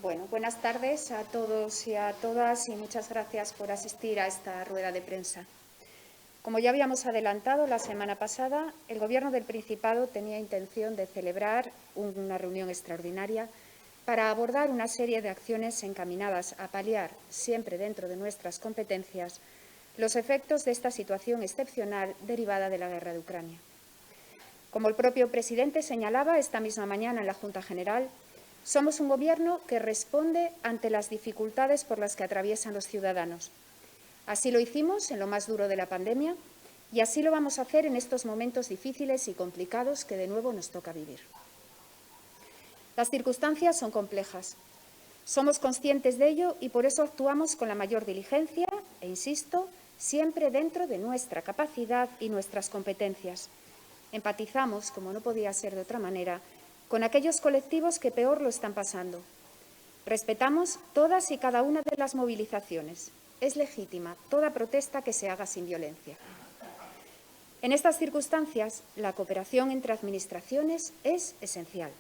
Bueno, buenas tardes a todos y a todas y muchas gracias por asistir a esta rueda de prensa. Como ya habíamos adelantado la semana pasada, el Gobierno del Principado tenía intención de celebrar una reunión extraordinaria para abordar una serie de acciones encaminadas a paliar, siempre dentro de nuestras competencias, los efectos de esta situación excepcional derivada de la guerra de Ucrania. Como el propio presidente señalaba esta misma mañana en la Junta General, somos un Gobierno que responde ante las dificultades por las que atraviesan los ciudadanos. Así lo hicimos en lo más duro de la pandemia y así lo vamos a hacer en estos momentos difíciles y complicados que de nuevo nos toca vivir. Las circunstancias son complejas. Somos conscientes de ello y por eso actuamos con la mayor diligencia e, insisto, siempre dentro de nuestra capacidad y nuestras competencias. Empatizamos, como no podía ser de otra manera, con aquellos colectivos que peor lo están pasando. Respetamos todas y cada una de las movilizaciones. Es legítima toda protesta que se haga sin violencia. En estas circunstancias, la cooperación entre administraciones es esencial.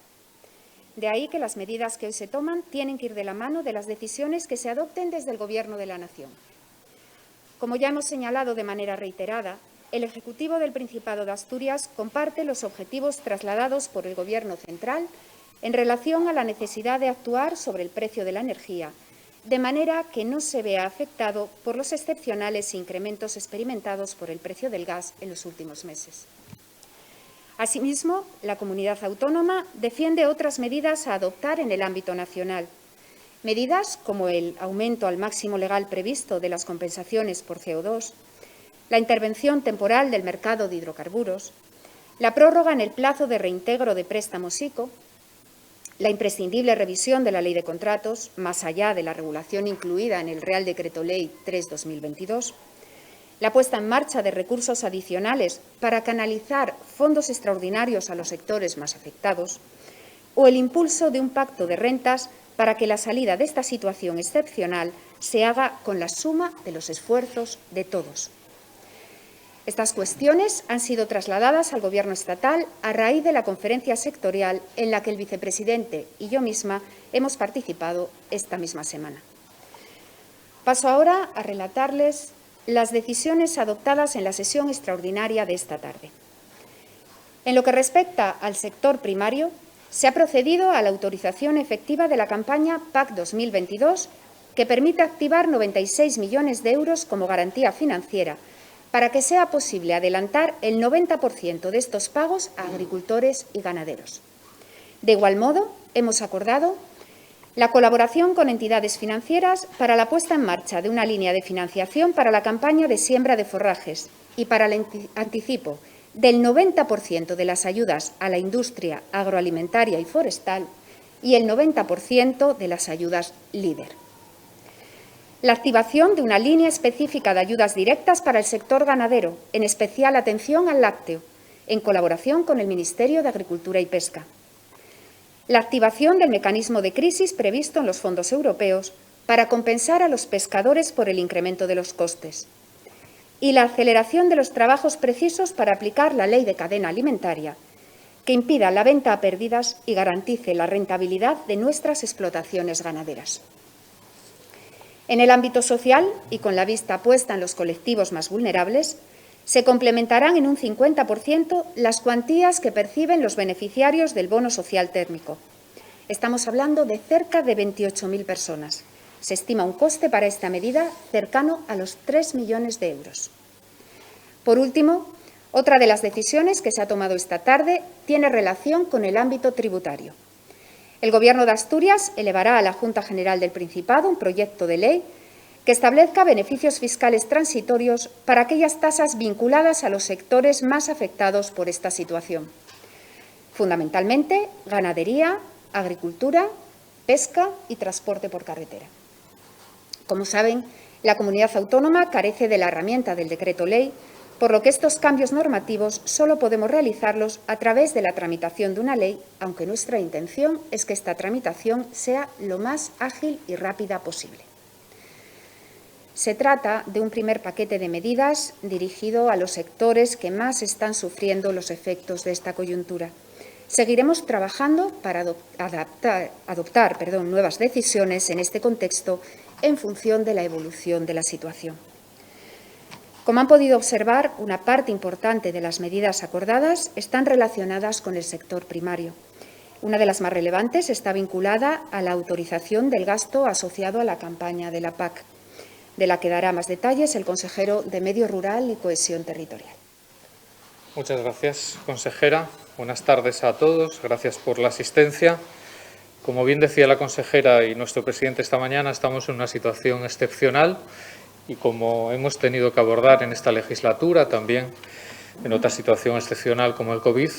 De ahí que las medidas que hoy se toman tienen que ir de la mano de las decisiones que se adopten desde el Gobierno de la Nación. Como ya hemos señalado de manera reiterada, el Ejecutivo del Principado de Asturias comparte los objetivos trasladados por el Gobierno central en relación a la necesidad de actuar sobre el precio de la energía, de manera que no se vea afectado por los excepcionales incrementos experimentados por el precio del gas en los últimos meses. Asimismo, la comunidad autónoma defiende otras medidas a adoptar en el ámbito nacional. Medidas como el aumento al máximo legal previsto de las compensaciones por CO2, la intervención temporal del mercado de hidrocarburos, la prórroga en el plazo de reintegro de préstamos ICO, la imprescindible revisión de la Ley de Contratos, más allá de la regulación incluida en el Real Decreto Ley 3/2022, la puesta en marcha de recursos adicionales para canalizar fondos extraordinarios a los sectores más afectados, o el impulso de un pacto de rentas para que la salida de esta situación excepcional se haga con la suma de los esfuerzos de todos. Estas cuestiones han sido trasladadas al Gobierno estatal a raíz de la conferencia sectorial en la que el vicepresidente y yo misma hemos participado esta misma semana. Paso ahora a relatarles las decisiones adoptadas en la sesión extraordinaria de esta tarde. En lo que respecta al sector primario, se ha procedido a la autorización efectiva de la campaña PAC 2022, que permite activar 96 millones de euros como garantía financiera para que sea posible adelantar el 90% de estos pagos a agricultores y ganaderos. De igual modo, hemos acordado la colaboración con entidades financieras para la puesta en marcha de una línea de financiación para la campaña de siembra de forrajes y para el anticipo del 90% de las ayudas a la industria agroalimentaria y forestal y el 90% de las ayudas LEADER. La activación de una línea específica de ayudas directas para el sector ganadero, en especial atención al lácteo, en colaboración con el Ministerio de Agricultura y Pesca. La activación del mecanismo de crisis previsto en los fondos europeos para compensar a los pescadores por el incremento de los costes. Y la aceleración de los trabajos precisos para aplicar la Ley de Cadena Alimentaria, que impida la venta a pérdidas y garantice la rentabilidad de nuestras explotaciones ganaderas. En el ámbito social, y con la vista puesta en los colectivos más vulnerables, se complementarán en un 50% las cuantías que perciben los beneficiarios del bono social térmico. Estamos hablando de cerca de 28.000 personas. Se estima un coste para esta medida cercano a los 3 millones de euros. Por último, otra de las decisiones que se ha tomado esta tarde tiene relación con el ámbito tributario. El Gobierno de Asturias elevará a la Junta General del Principado un proyecto de ley que establezca beneficios fiscales transitorios para aquellas tasas vinculadas a los sectores más afectados por esta situación. Fundamentalmente, ganadería, agricultura, pesca y transporte por carretera. Como saben, la comunidad autónoma carece de la herramienta del decreto ley, por lo que estos cambios normativos solo podemos realizarlos a través de la tramitación de una ley, aunque nuestra intención es que esta tramitación sea lo más ágil y rápida posible. Se trata de un primer paquete de medidas dirigido a los sectores que más están sufriendo los efectos de esta coyuntura, Seguiremos trabajando para adoptar nuevas decisiones en este contexto en función de la evolución de la situación. Como han podido observar, una parte importante de las medidas acordadas están relacionadas con el sector primario. Una de las más relevantes está vinculada a la autorización del gasto asociado a la campaña de la PAC, de la que dará más detalles el consejero de Medio Rural y Cohesión Territorial. Muchas gracias, consejera. Buenas tardes a todos. Gracias por la asistencia. Como bien decía la consejera y nuestro presidente esta mañana, estamos en una situación excepcional y como hemos tenido que abordar en esta legislatura, también en otra situación excepcional como el COVID,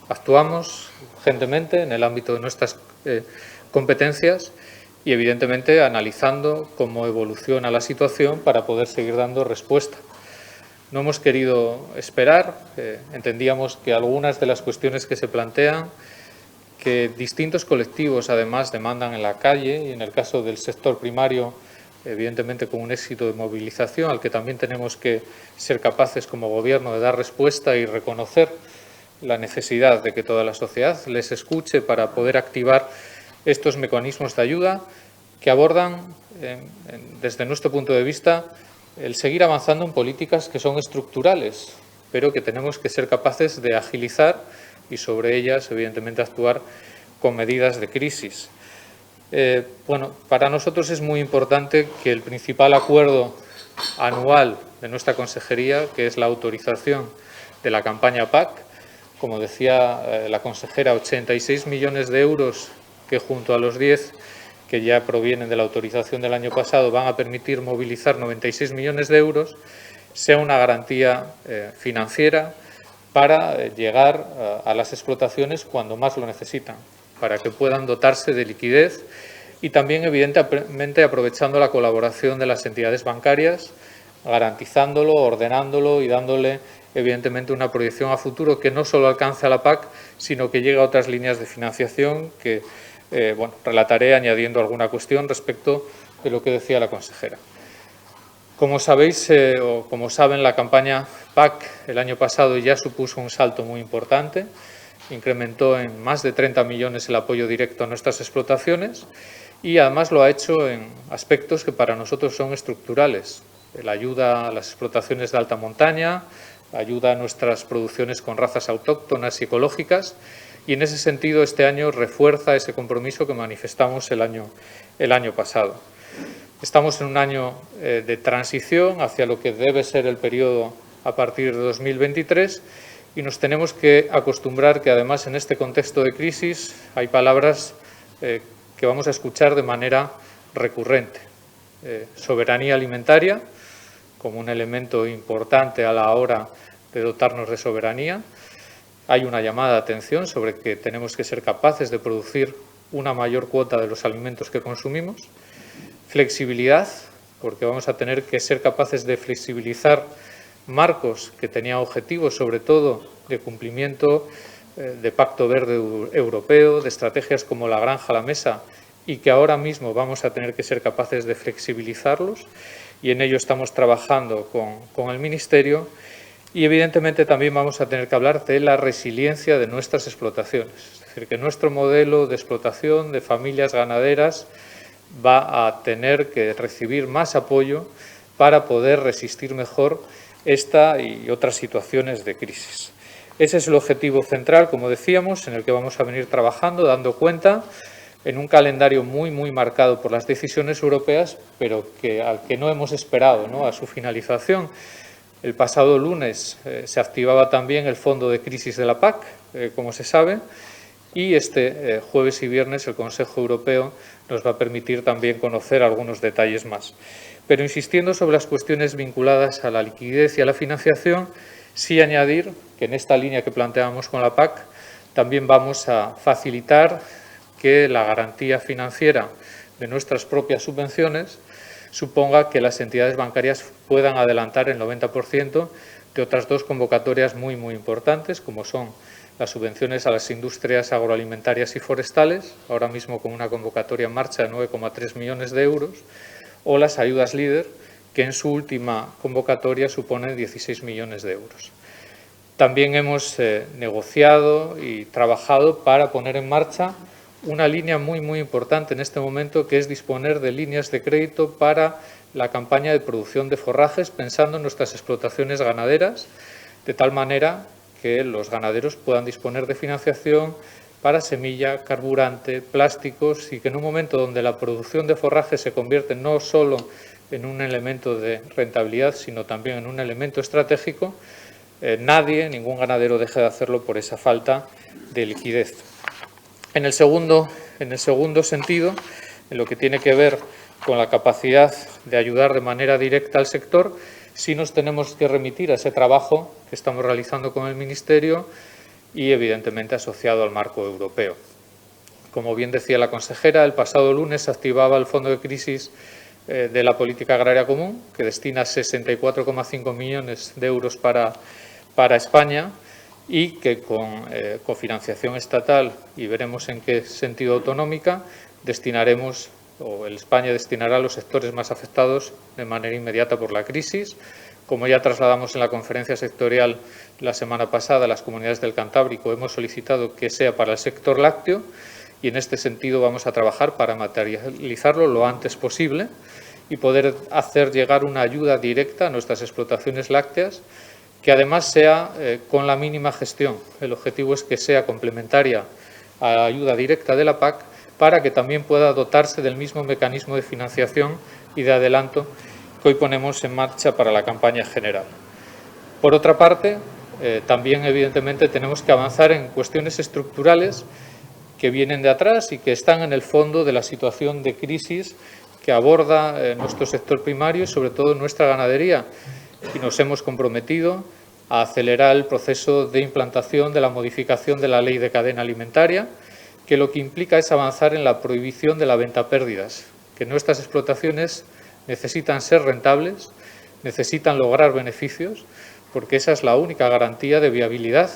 actuamos urgentemente en el ámbito de nuestras competencias y, evidentemente, analizando cómo evoluciona la situación para poder seguir dando respuesta. No hemos querido esperar, entendíamos que algunas de las cuestiones que se plantean, que distintos colectivos además demandan en la calle y en el caso del sector primario, evidentemente con un éxito de movilización al que también tenemos que ser capaces como Gobierno de dar respuesta y reconocer la necesidad de que toda la sociedad les escuche para poder activar estos mecanismos de ayuda que abordan, desde nuestro punto de vista, el seguir avanzando en políticas que son estructurales, pero que tenemos que ser capaces de agilizar y sobre ellas, evidentemente, actuar con medidas de crisis. Para nosotros es muy importante que el principal acuerdo anual de nuestra consejería, que es la autorización de la campaña PAC, como decía la consejera, 86 millones de euros que junto a los 10 que ya provienen de la autorización del año pasado van a permitir movilizar 96 millones de euros, sea una garantía financiera para llegar a las explotaciones cuando más lo necesitan, para que puedan dotarse de liquidez y también, evidentemente, aprovechando la colaboración de las entidades bancarias, garantizándolo, ordenándolo y dándole, evidentemente, una proyección a futuro que no solo alcance a la PAC, sino que llegue a otras líneas de financiación que, relataré añadiendo alguna cuestión respecto de lo que decía la consejera. Como sabéis o como saben, la campaña PAC el año pasado ya supuso un salto muy importante, incrementó en más de 30 millones el apoyo directo a nuestras explotaciones y además lo ha hecho en aspectos que para nosotros son estructurales. La ayuda a las explotaciones de alta montaña, la ayuda a nuestras producciones con razas autóctonas y ecológicas y en ese sentido este año refuerza ese compromiso que manifestamos el año pasado. Estamos en un año de transición hacia lo que debe ser el periodo a partir de 2023 y nos tenemos que acostumbrar que además en este contexto de crisis hay palabras que vamos a escuchar de manera recurrente. Soberanía alimentaria como un elemento importante a la hora de dotarnos de soberanía. Hay una llamada de atención sobre que tenemos que ser capaces de producir una mayor cuota de los alimentos que consumimos. Flexibilidad, porque vamos a tener que ser capaces de flexibilizar marcos que tenían objetivos, sobre todo, de cumplimiento de Pacto Verde Europeo, de estrategias como la granja a la mesa y que ahora mismo vamos a tener que ser capaces de flexibilizarlos y en ello estamos trabajando con el Ministerio y, evidentemente, también vamos a tener que hablar de la resiliencia de nuestras explotaciones. Es decir, que nuestro modelo de explotación de familias ganaderas va a tener que recibir más apoyo para poder resistir mejor esta y otras situaciones de crisis. Ese es el objetivo central, como decíamos, en el que vamos a venir trabajando, dando cuenta en un calendario muy marcado por las decisiones europeas, pero al que no hemos esperado, ¿no?, a su finalización. El pasado lunes se activaba también el Fondo de Crisis de la PAC, como se sabe, y este jueves y viernes el Consejo Europeo nos va a permitir también conocer algunos detalles más. Pero insistiendo sobre las cuestiones vinculadas a la liquidez y a la financiación, sí añadir que en esta línea que planteamos con la PAC también vamos a facilitar que la garantía financiera de nuestras propias subvenciones suponga que las entidades bancarias puedan adelantar el 90% de otras dos convocatorias muy importantes, como son las subvenciones a las industrias agroalimentarias y forestales, ahora mismo con una convocatoria en marcha de 9,3 millones de euros, o las ayudas LEADER, que en su última convocatoria suponen 16 millones de euros. También hemos negociado y trabajado para poner en marcha una línea muy importante en este momento, que es disponer de líneas de crédito para la campaña de producción de forrajes, pensando en nuestras explotaciones ganaderas, de tal manera que los ganaderos puedan disponer de financiación para semilla, carburante, plásticos, y que en un momento donde la producción de forraje se convierte no solo en un elemento de rentabilidad, sino también en un elemento estratégico, ningún ganadero deje de hacerlo por esa falta de liquidez. En el segundo sentido, en lo que tiene que ver con la capacidad de ayudar de manera directa al sector, sí nos tenemos que remitir a ese trabajo que estamos realizando con el Ministerio y, evidentemente, asociado al marco europeo. Como bien decía la consejera, el pasado lunes se activaba el Fondo de Crisis de la Política Agraria Común, que destina 64,5 millones de euros para España, y que con cofinanciación estatal, y veremos en qué sentido autonómica, España destinará a los sectores más afectados de manera inmediata por la crisis. Como ya trasladamos en la conferencia sectorial la semana pasada, las comunidades del Cantábrico hemos solicitado que sea para el sector lácteo, y en este sentido vamos a trabajar para materializarlo lo antes posible y poder hacer llegar una ayuda directa a nuestras explotaciones lácteas, que además sea con la mínima gestión. El objetivo es que sea complementaria a la ayuda directa de la PAC, para que también pueda dotarse del mismo mecanismo de financiación y de adelanto que hoy ponemos en marcha para la campaña general. Por otra parte, también evidentemente tenemos que avanzar en cuestiones estructurales que vienen de atrás y que están en el fondo de la situación de crisis que aborda nuestro sector primario y sobre todo nuestra ganadería, y nos hemos comprometido a acelerar el proceso de implantación de la modificación de la Ley de Cadena Alimentaria, que lo que implica es avanzar en la prohibición de la venta a pérdidas, que nuestras explotaciones necesitan ser rentables, necesitan lograr beneficios, porque esa es la única garantía de viabilidad,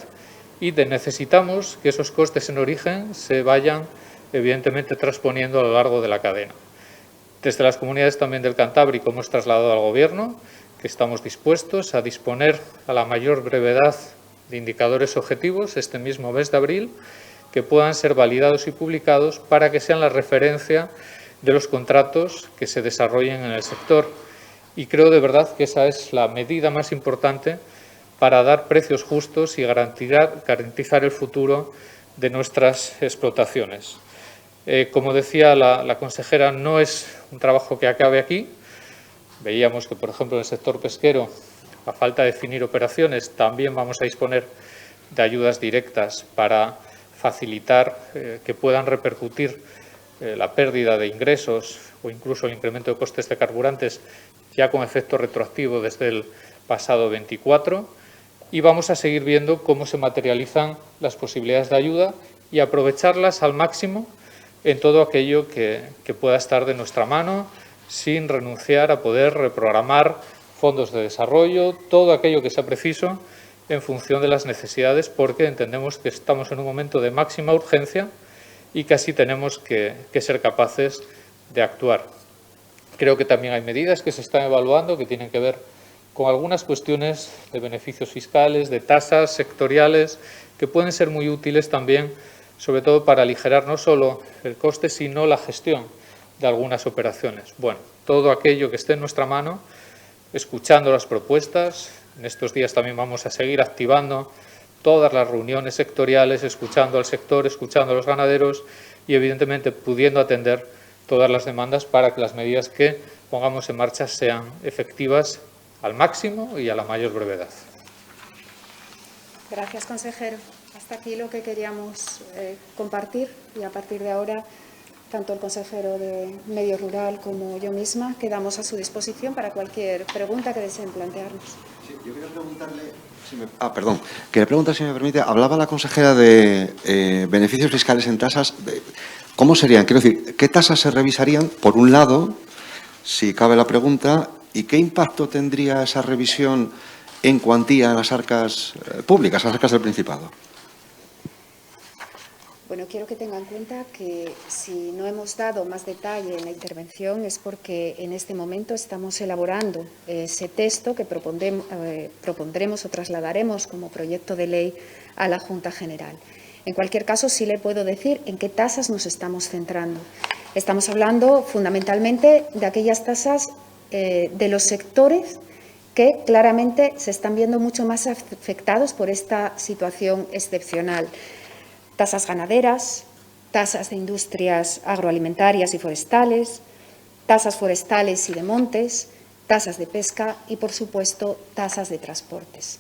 y necesitamos que esos costes en origen se vayan, evidentemente, transponiendo a lo largo de la cadena. Desde las comunidades también del Cantábrico hemos trasladado al Gobierno que estamos dispuestos a disponer a la mayor brevedad de indicadores objetivos este mismo mes de abril, que puedan ser validados y publicados para que sean la referencia de los contratos que se desarrollen en el sector. Y creo de verdad que esa es la medida más importante para dar precios justos y garantizar el futuro de nuestras explotaciones. Como decía la consejera, no es un trabajo que acabe aquí. Veíamos que, por ejemplo, en el sector pesquero, a falta de definir operaciones, también vamos a disponer de ayudas directas para facilitar que puedan repercutir la pérdida de ingresos o incluso el incremento de costes de carburantes ya con efecto retroactivo desde el pasado 24, y vamos a seguir viendo cómo se materializan las posibilidades de ayuda y aprovecharlas al máximo en todo aquello que pueda estar de nuestra mano, sin renunciar a poder reprogramar fondos de desarrollo, todo aquello que sea preciso en función de las necesidades, porque entendemos que estamos en un momento de máxima urgencia y que así tenemos que ser capaces de actuar. Creo que también hay medidas que se están evaluando que tienen que ver con algunas cuestiones de beneficios fiscales, de tasas sectoriales, que pueden ser muy útiles también, sobre todo para aligerar no solo el coste, sino la gestión de algunas operaciones. Bueno, todo aquello que esté en nuestra mano, escuchando las propuestas. En estos días también vamos a seguir activando todas las reuniones sectoriales, escuchando al sector, escuchando a los ganaderos y, evidentemente, pudiendo atender todas las demandas para que las medidas que pongamos en marcha sean efectivas al máximo y a la mayor brevedad. Gracias, consejero. Hasta aquí lo que queríamos compartir, y a partir de ahora tanto el consejero de Medio Rural como yo misma quedamos a su disposición para cualquier pregunta que deseen plantearnos. Sí, yo quería preguntarle, quería preguntar, si me permite, hablaba la consejera de beneficios fiscales en tasas. ¿Cómo serían? Quiero decir, ¿qué tasas se revisarían, por un lado, si cabe la pregunta, y qué impacto tendría esa revisión en cuantía en las arcas públicas, las arcas del Principado? Bueno, quiero que tengan en cuenta que si no hemos dado más detalle en la intervención es porque en este momento estamos elaborando ese texto que propondremos o trasladaremos como proyecto de ley a la Junta General. En cualquier caso, sí le puedo decir en qué tasas nos estamos centrando. Estamos hablando fundamentalmente de aquellas tasas de los sectores que claramente se están viendo mucho más afectados por esta situación excepcional. Tasas ganaderas, tasas de industrias agroalimentarias y forestales, tasas forestales y de montes, tasas de pesca y, por supuesto, tasas de transportes.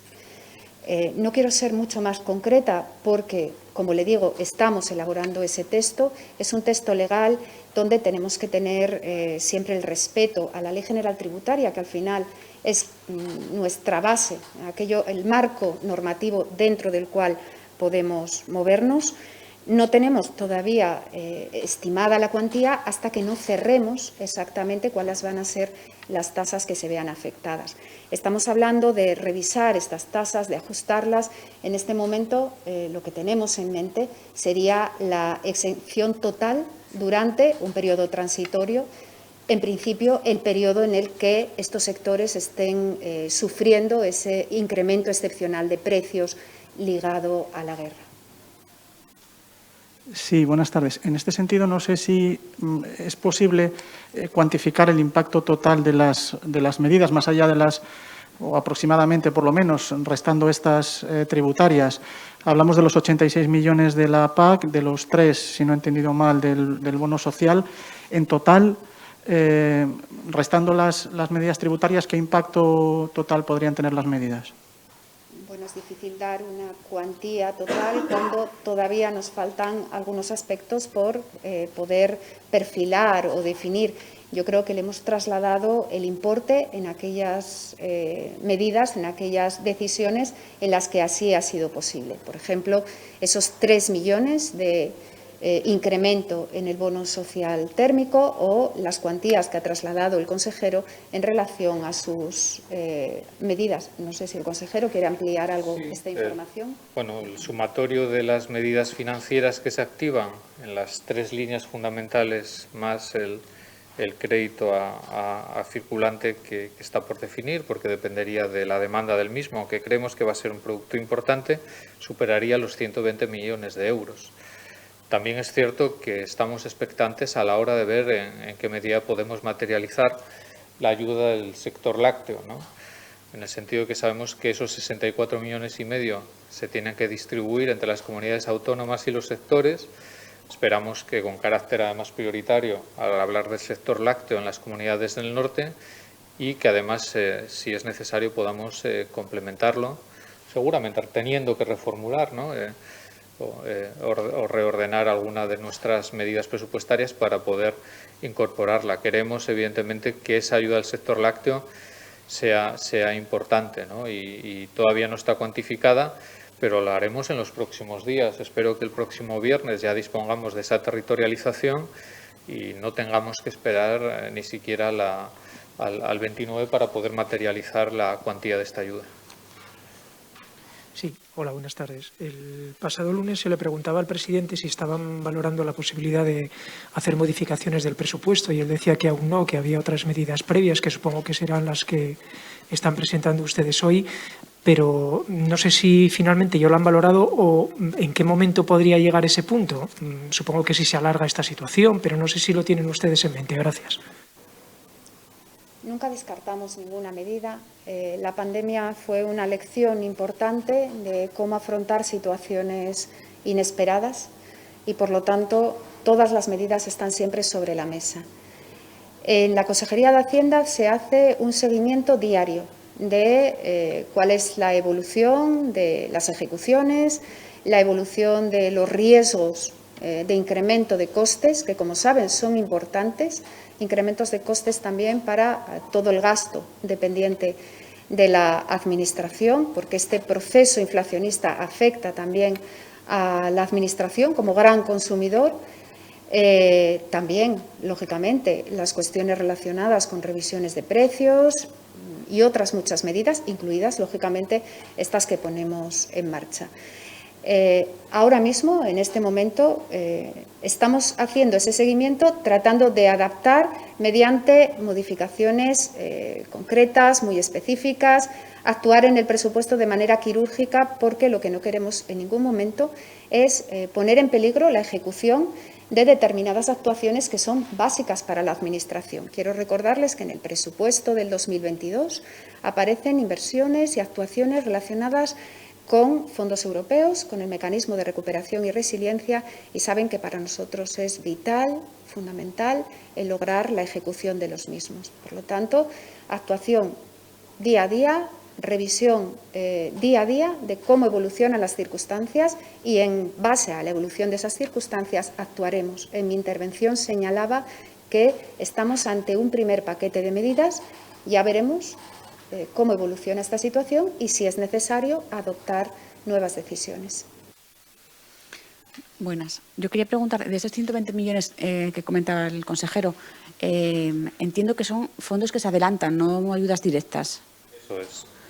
No quiero ser mucho más concreta porque, como le digo, estamos elaborando ese texto. Es un texto legal donde tenemos que tener siempre el respeto a la Ley General Tributaria, que al final es nuestra base, el marco normativo dentro del cual podemos movernos. No tenemos todavía estimada la cuantía hasta que no cerremos exactamente cuáles van a ser las tasas que se vean afectadas. Estamos hablando de revisar estas tasas, de ajustarlas. En este momento lo que tenemos en mente sería la exención total durante un periodo transitorio, en principio el periodo en el que estos sectores estén sufriendo ese incremento excepcional de precios ligado a la guerra. Sí, buenas tardes. En este sentido, no sé si es posible cuantificar el impacto total de las medidas, más allá de o aproximadamente, por lo menos, restando estas tributarias. Hablamos de los 86 millones de la PAC, de los 3, si no he entendido mal, del bono social. En total, restando las medidas tributarias, ¿qué impacto total podrían tener las medidas? Bueno, es difícil dar una cuantía total cuando todavía nos faltan algunos aspectos por poder perfilar o definir. Yo creo que le hemos trasladado el importe en aquellas medidas, en aquellas decisiones en las que así ha sido posible. Por ejemplo, esos 3 millones de incremento en el bono social térmico o las cuantías que ha trasladado el consejero en relación a sus medidas. No sé si el consejero quiere ampliar algo esta información. Bueno, el sumatorio de las medidas financieras que se activan en las 3 líneas fundamentales más el crédito a circulante que está por definir, porque dependería de la demanda del mismo, aunque creemos que va a ser un producto importante, superaría los 120 millones de euros. También es cierto que estamos expectantes a la hora de ver en qué medida podemos materializar la ayuda del sector lácteo, ¿no? En el sentido que sabemos que esos 64 millones y medio se tienen que distribuir entre las comunidades autónomas y los sectores. Esperamos que con carácter además prioritario al hablar del sector lácteo en las comunidades del norte y que además, si es necesario, podamos complementarlo, seguramente teniendo que reformular, ¿no? O reordenar alguna de nuestras medidas presupuestarias para poder incorporarla. Queremos, evidentemente, que esa ayuda al sector lácteo sea importante, ¿no? Y todavía no está cuantificada, pero la haremos en los próximos días. Espero que el próximo viernes ya dispongamos de esa territorialización y no tengamos que esperar ni siquiera al 29 para poder materializar la cuantía de esta ayuda. Sí, hola, buenas tardes. El pasado lunes se le preguntaba al presidente si estaban valorando la posibilidad de hacer modificaciones del presupuesto y él decía que aún no, que había otras medidas previas que supongo que serán las que están presentando ustedes hoy, pero no sé si finalmente ya lo han valorado o en qué momento podría llegar ese punto. Supongo que sí se alarga esta situación, pero no sé si lo tienen ustedes en mente. Gracias. Nunca descartamos ninguna medida. La pandemia fue una lección importante de cómo afrontar situaciones inesperadas y, por lo tanto, todas las medidas están siempre sobre la mesa. En la Consejería de Hacienda se hace un seguimiento diario de cuál es la evolución de las ejecuciones, la evolución de los riesgos de incremento de costes, que, como saben, son importantes, incrementos de costes también para todo el gasto dependiente de la Administración, porque este proceso inflacionista afecta también a la Administración como gran consumidor. También, lógicamente, las cuestiones relacionadas con revisiones de precios y otras muchas medidas, incluidas, lógicamente, estas que ponemos en marcha. Ahora mismo, en este momento, estamos haciendo ese seguimiento tratando de adaptar mediante modificaciones concretas, muy específicas, actuar en el presupuesto de manera quirúrgica, porque lo que no queremos en ningún momento es poner en peligro la ejecución de determinadas actuaciones que son básicas para la Administración. Quiero recordarles que en el presupuesto del 2022 aparecen inversiones y actuaciones relacionadas con fondos europeos, con el mecanismo de recuperación y resiliencia, y saben que para nosotros es vital, fundamental, el lograr la ejecución de los mismos. Por lo tanto, actuación día a día, revisión día a día de cómo evolucionan las circunstancias y, en base a la evolución de esas circunstancias, actuaremos. En mi intervención señalaba que estamos ante un primer paquete de medidas. Ya veremos cómo evoluciona esta situación y, si es necesario, adoptar nuevas decisiones. Buenas. Yo quería preguntar, de esos 120 millones que comentaba el consejero, entiendo que son fondos que se adelantan, no ayudas directas.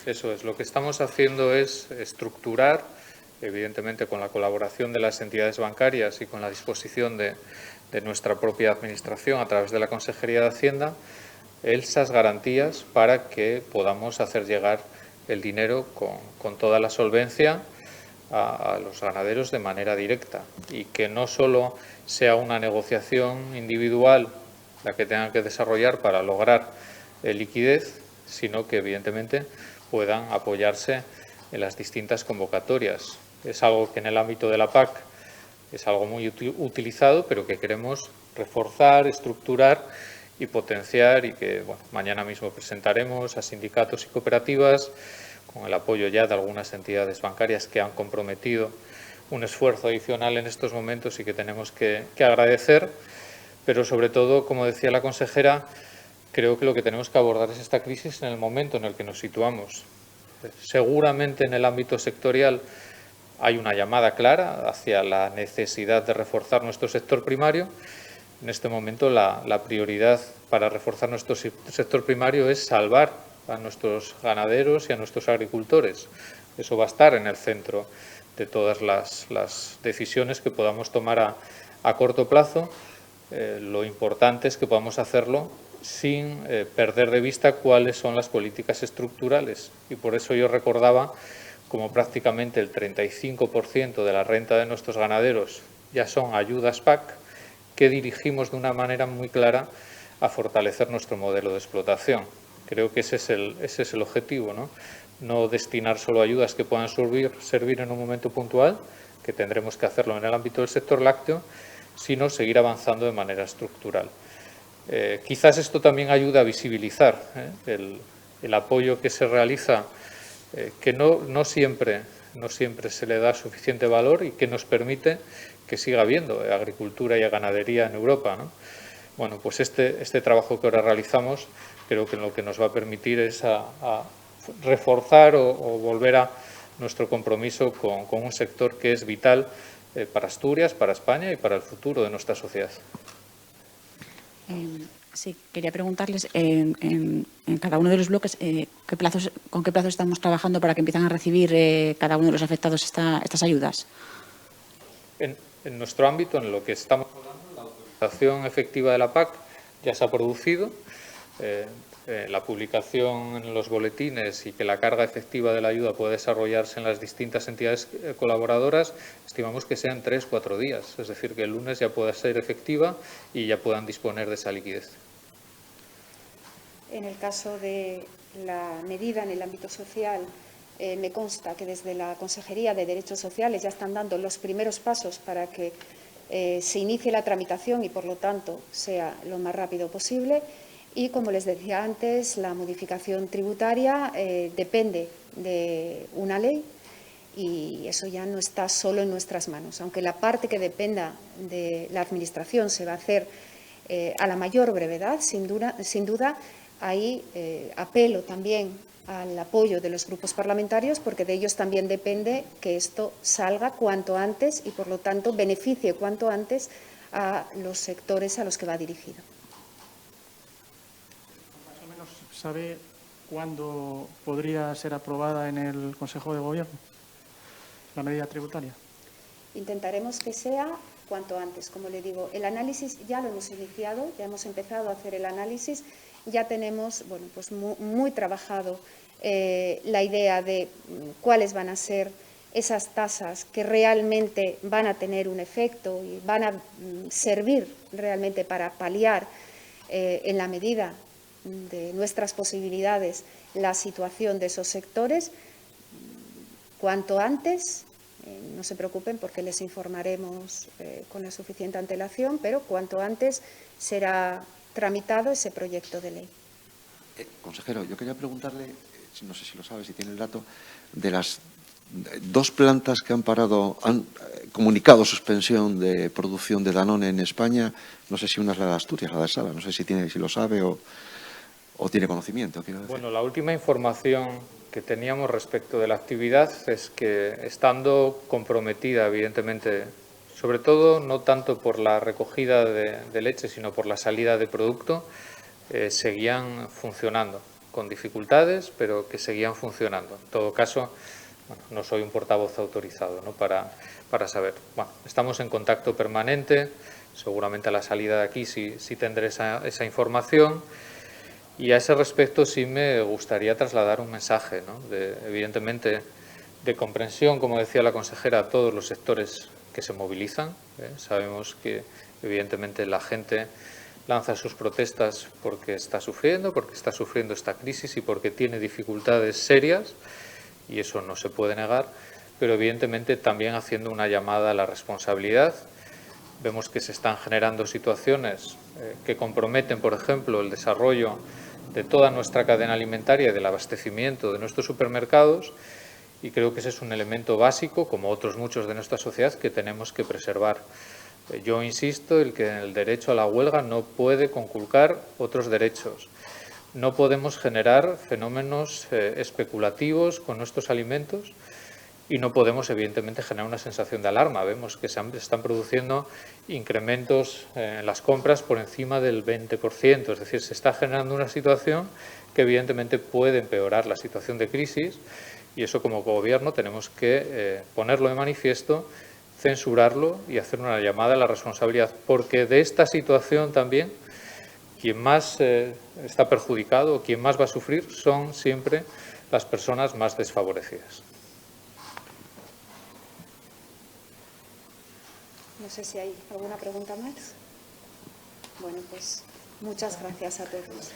Eso es. Lo que estamos haciendo es estructurar, evidentemente con la colaboración de las entidades bancarias y con la disposición de nuestra propia Administración a través de la Consejería de Hacienda, esas garantías para que podamos hacer llegar el dinero con toda la solvencia a los ganaderos de manera directa, y que no solo sea una negociación individual la que tengan que desarrollar para lograr liquidez, sino que evidentemente puedan apoyarse en las distintas convocatorias. Es algo que en el ámbito de la PAC es algo muy utilizado, pero que queremos reforzar, estructurar y potenciar, y que mañana mismo presentaremos a sindicatos y cooperativas con el apoyo ya de algunas entidades bancarias que han comprometido un esfuerzo adicional en estos momentos y que tenemos que agradecer. Pero sobre todo, como decía la consejera, creo que lo que tenemos que abordar es esta crisis en el momento en el que nos situamos. Seguramente en el ámbito sectorial hay una llamada clara hacia la necesidad de reforzar nuestro sector primario. En este momento la prioridad para reforzar nuestro sector primario es salvar a nuestros ganaderos y a nuestros agricultores. Eso va a estar en el centro de todas las decisiones que podamos tomar a corto plazo. Lo importante es que podamos hacerlo sin perder de vista cuáles son las políticas estructurales, y por eso yo recordaba como prácticamente el 35% de la renta de nuestros ganaderos ya son ayudas PAC, que dirigimos de una manera muy clara a fortalecer nuestro modelo de explotación. Creo que ese es el objetivo, ¿no? Destinar solo ayudas que puedan servir en un momento puntual, que tendremos que hacerlo en el ámbito del sector lácteo, sino seguir avanzando de manera estructural. Quizás esto también ayuda a visibilizar el apoyo que se realiza, que no siempre se le da suficiente valor, y que nos permite que siga habiendo agricultura y ganadería en Europa, ¿no? Bueno, pues este trabajo que ahora realizamos creo que lo que nos va a permitir es a reforzar o volver a nuestro compromiso con un sector que es vital para Asturias, para España y para el futuro de nuestra sociedad. Sí, quería preguntarles en cada uno de los bloques con qué plazos estamos trabajando para que empiecen a recibir cada uno de los afectados estas ayudas. En nuestro ámbito, en lo que estamos hablando, la autorización efectiva de la PAC ya se ha producido. La publicación en los boletines y que la carga efectiva de la ayuda pueda desarrollarse en las distintas entidades colaboradoras, estimamos que sean 3 o 4 días, es decir, que el lunes ya pueda ser efectiva y ya puedan disponer de esa liquidez. En el caso de la medida en el ámbito social, me consta que desde la Consejería de Derechos Sociales ya están dando los primeros pasos para que se inicie la tramitación y, por lo tanto, sea lo más rápido posible. Y, como les decía antes, la modificación tributaria depende de una ley, y eso ya no está solo en nuestras manos. Aunque la parte que dependa de la Administración se va a hacer a la mayor brevedad, sin duda, ahí apelo también al apoyo de los grupos parlamentarios, porque de ellos también depende que esto salga cuanto antes y, por lo tanto, beneficie cuanto antes a los sectores a los que va dirigido. ¿Sabe cuándo podría ser aprobada en el Consejo de Gobierno la medida tributaria? Intentaremos que sea cuanto antes. Como le digo, el análisis ya lo hemos iniciado, ya hemos empezado a hacer el análisis, ya tenemos pues muy trabajado la idea de cuáles van a ser esas tasas que realmente van a tener un efecto y van a servir realmente para paliar en la medida de nuestras posibilidades la situación de esos sectores. Cuanto antes, no se preocupen porque les informaremos con la suficiente antelación, pero cuanto antes será tramitado ese proyecto de ley. Consejero, yo quería preguntarle, no sé si lo sabe, si tiene el dato, de las 2 plantas que han comunicado suspensión de producción de Danone en España. No sé si una es la de Asturias, la de Sala, no sé si lo sabe o tiene conocimiento. Quiero decir. Bueno, la última información que teníamos respecto de la actividad es que, estando comprometida, evidentemente, sobre todo no tanto por la recogida de leche, sino por la salida de producto, seguían funcionando, con dificultades, pero que seguían funcionando. En todo caso, bueno, no soy un portavoz autorizado, ¿no?, para saber. Bueno, estamos en contacto permanente, seguramente a la salida de aquí sí tendré esa información. Y a ese respecto sí me gustaría trasladar un mensaje, ¿no?, evidentemente, de comprensión, como decía la consejera, a todos los sectores que se movilizan. Sabemos que, evidentemente, la gente lanza sus protestas porque está sufriendo esta crisis y porque tiene dificultades serias, y eso no se puede negar, pero evidentemente también haciendo una llamada a la responsabilidad. Vemos que se están generando situaciones que comprometen, por ejemplo, el desarrollo de toda nuestra cadena alimentaria y del abastecimiento de nuestros supermercados, y creo que ese es un elemento básico, como otros muchos de nuestra sociedad, que tenemos que preservar. Yo insisto en que el derecho a la huelga no puede conculcar otros derechos. No podemos generar fenómenos especulativos con nuestros alimentos y no podemos, evidentemente, generar una sensación de alarma. Vemos que se están produciendo incrementos en las compras por encima del 20%. Es decir, se está generando una situación que, evidentemente, puede empeorar la situación de crisis, y eso, como Gobierno, tenemos que ponerlo de manifiesto, censurarlo y hacer una llamada a la responsabilidad, porque de esta situación también quien más está perjudicado o quien más va a sufrir son siempre las personas más desfavorecidas. No sé si hay alguna pregunta más. Bueno, pues muchas gracias a todos.